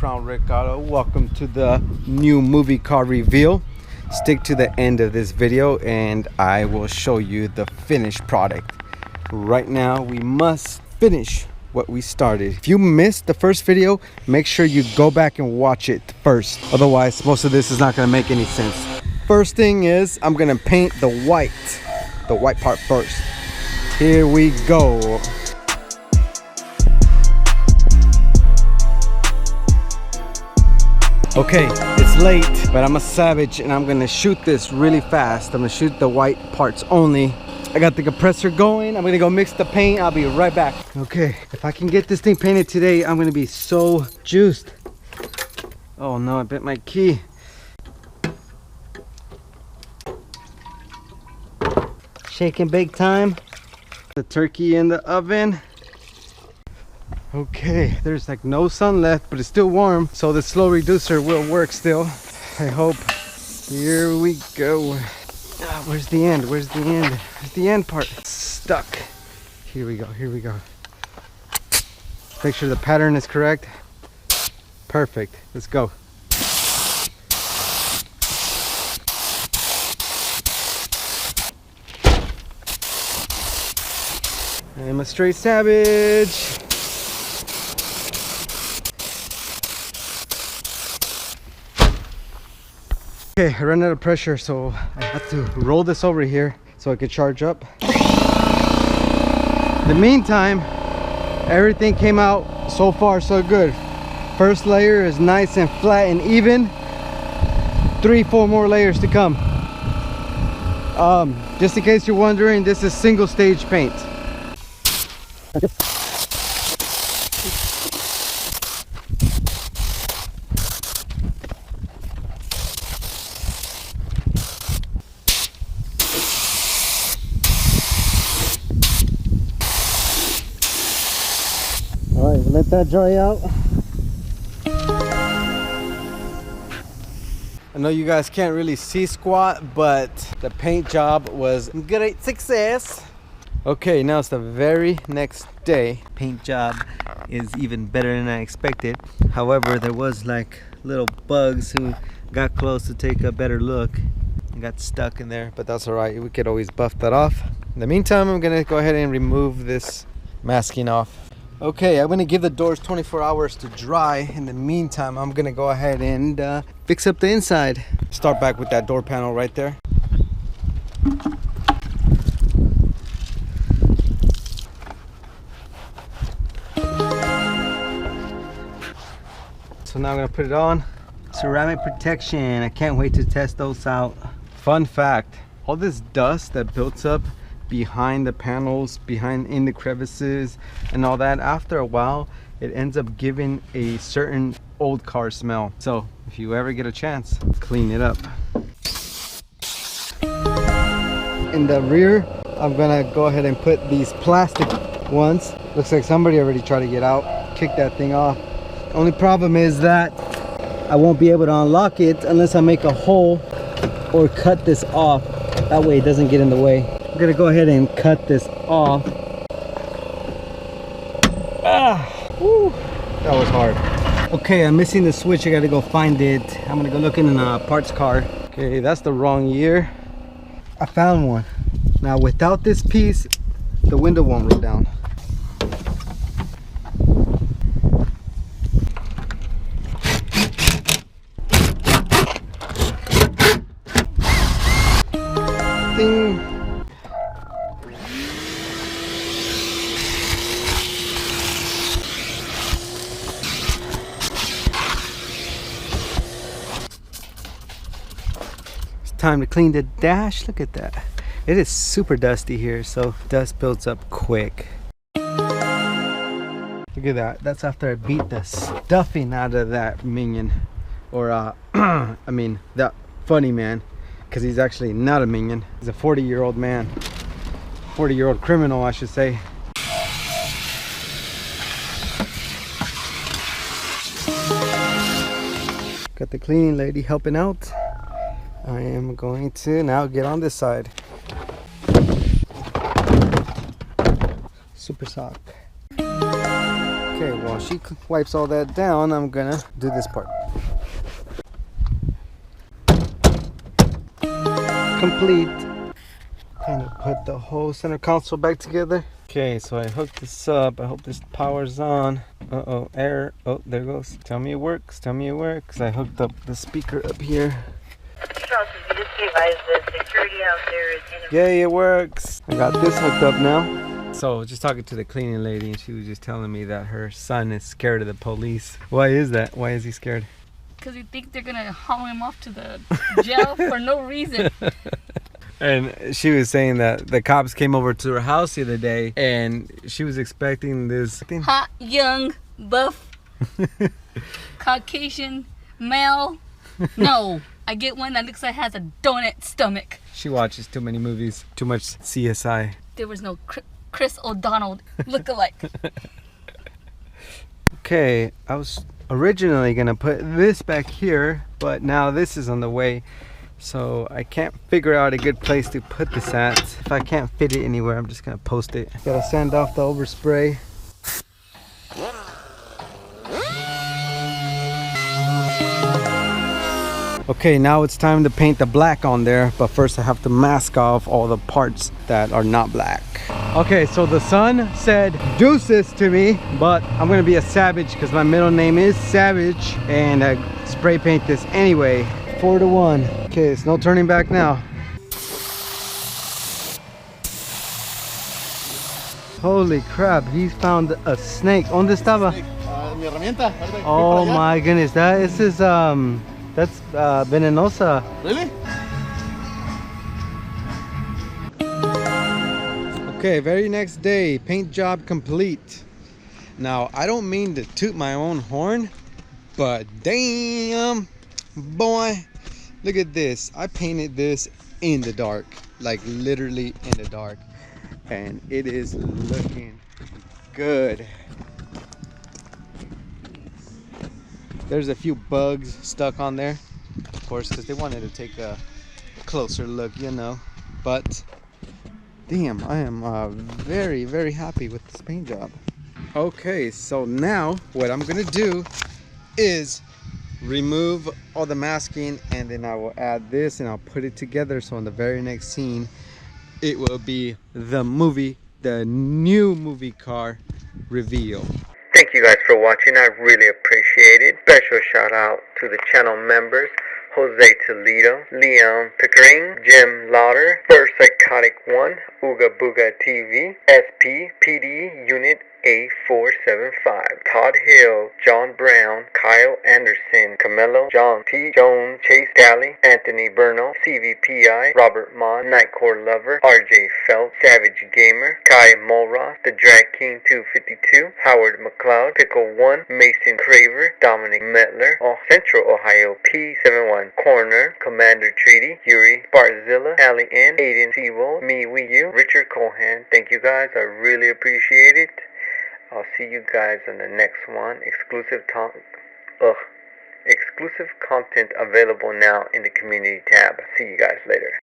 Crown Rick Auto. Welcome to the new movie car reveal. Stick to the end of this video and I will show you the finished product. Right now we must finish what we started. If you missed the first video, make sure you go back and watch it first. Otherwise, most of this is not gonna make any sense. First thing is, I'm gonna paint the white part first. Here we go. Okay, it's late, but I'm a savage and I'm gonna shoot this really fast. I'm gonna shoot the white parts only. I got the compressor going. I'm gonna go mix the paint. I'll be right back. Okay, if I can get this thing painted today, I'm gonna be so juiced. Oh no, I bit my key. Shake and bake time. The turkey in the oven. Okay, there's like no sun left, but it's still warm, so the slow reducer will work still, I hope. Here we go. Where's the end? Where's the end? Where's the end part? It's stuck. Here we go, here we go. Make sure the pattern is correct. Perfect, let's go. I'm a straight savage. Okay, I ran out of pressure, so I have to roll this over here so I could charge up. In the meantime, everything came out so far so good. First layer is nice and flat and even. 3-4 more layers to come. Just in case you're wondering, this is single stage paint. All right, let that dry out. I know you guys can't really see squat, but the paint job was great success. Okay, now it's the very next day. Paint job is even better than I expected. However, there was like little bugs who got close to take a better look and got stuck in there, but that's all right. We could always buff that off. In the meantime, I'm gonna go ahead and remove this masking off. Okay, I'm gonna give the doors 24 hours to dry. In the meantime, I'm gonna go ahead and fix up the inside. Start back with that door panel right there. So now I'm gonna put it on. Ceramic protection, I can't wait to test those out. Fun fact, all this dust that builds up behind the panels, in the crevices and all that, after a while it ends up giving a certain old car smell. So if you ever get a chance, clean it up. In the rear, I'm gonna go ahead and put these plastic ones. Looks like somebody already tried to get out, kick that thing off. Only problem is that I won't be able to unlock it unless I make a hole or cut this off. That way it doesn't get in the way. I'm gonna go ahead and cut this off. Whew, that was hard. Okay, I'm missing the switch. I gotta go find it. I'm gonna go looking in a parts car. Okay, that's the wrong year. I found one. Now without this piece, the window won't roll down. Ding. Time to clean the dash. Look at that. It is super dusty here, so dust builds up quick. Look at that. That's after I beat the stuffing out of that minion, or I mean that funny man, because he's actually not a minion. He's a 40-year-old man, 40-year-old criminal, I should say. Got the cleaning lady helping out. I am going to now get on this side. Super sock. Okay, Okay, while she wipes all that down, I'm gonna do this part. Complete. Kind of put the whole center console back together. Okay, so I hooked this up. I hope this power's on. Uh-oh, error. Oh, there it goes. Tell me it works. Tell me it works. I hooked up the speaker up here. Yay, it works. I got this hooked up now. So, just talking to the cleaning lady, and she was just telling me that her son is scared of the police. Why is that? Why is he scared? Because he thinks they're gonna haul him off to the jail for no reason. And she was saying that the cops came over to her house the other day, and she was expecting this hot, young, buff, Caucasian male. No, I get one that looks like has a donut stomach. She watches too many movies, too much CSI. There was no Chris O'Donnell look-alike. Okay, I was originally gonna put this back here, but now this is on the way, so I can't figure out a good place to put this at. If I can't fit it anywhere, I'm just gonna post it. Gotta sand off the overspray. Okay, now it's time to paint the black on there, but first I have to mask off all the parts that are not black. Okay, so the sun said deuces to me, but I'm gonna be a savage because my middle name is Savage, and I spray paint this anyway. 4-1. Okay, it's no turning back now. Holy crap, he found a snake. ¿Dónde estaba? Mi herramienta. Oh my goodness, this is that's venenosa. Really? Okay, very next day, paint job complete. Now, I don't mean to toot my own horn, but damn, boy, look at this. I painted this in the dark, like literally in the dark, and it is looking good. There's a few bugs stuck on there, of course, because they wanted to take a closer look, you know, but damn, I am very, very happy with this paint job. Okay, so now what I'm gonna do is remove all the masking, and then I will add this and I'll put it together, so in the very next scene it will be the new movie car reveal. Thank you guys for watching. I really appreciate it. Special shout out to the channel members: Jose Toledo, Leon Pickering, Jim Lauder, First Psychotic One, Ooga Booga TV, SP, PD Unit A475, Todd Hill, John Brown, Kyle Anderson, Camelo, John T. Jones, Chase Daly, Anthony Burnell, CVPI, Robert Mon, Nightcore Lover, RJ Felt, Savage Gamer, Kai Mulross, The Drag King 252, Howard McLeod, Pickle 1, Mason Craver, Dominic Metler, Central Ohio P71 Corner, Commander Treaty, Yuri, Barzilla, Allie N, Aiden Seawold, Me We You, Richard Cohan. Thank you guys, I really appreciate it. I'll see you guys in the next one. Exclusive content available now in the community tab. See you guys later.